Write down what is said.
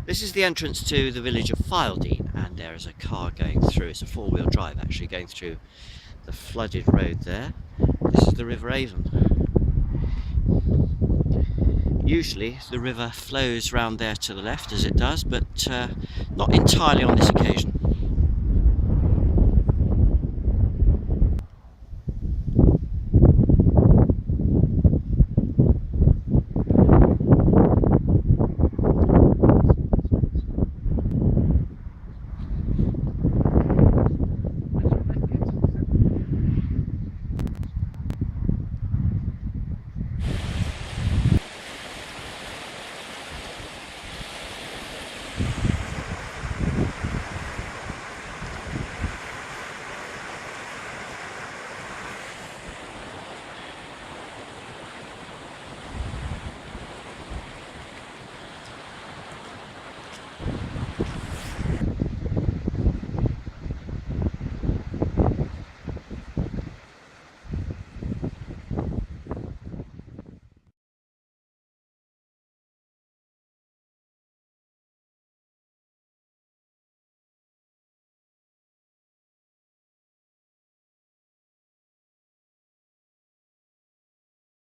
This is the entrance to the village of Figheldean, and there is a car going through. It's a four-wheel drive actually, going through the flooded road there. This is the River Avon. Usually the river flows round there to the left as it does, but not entirely on this occasion.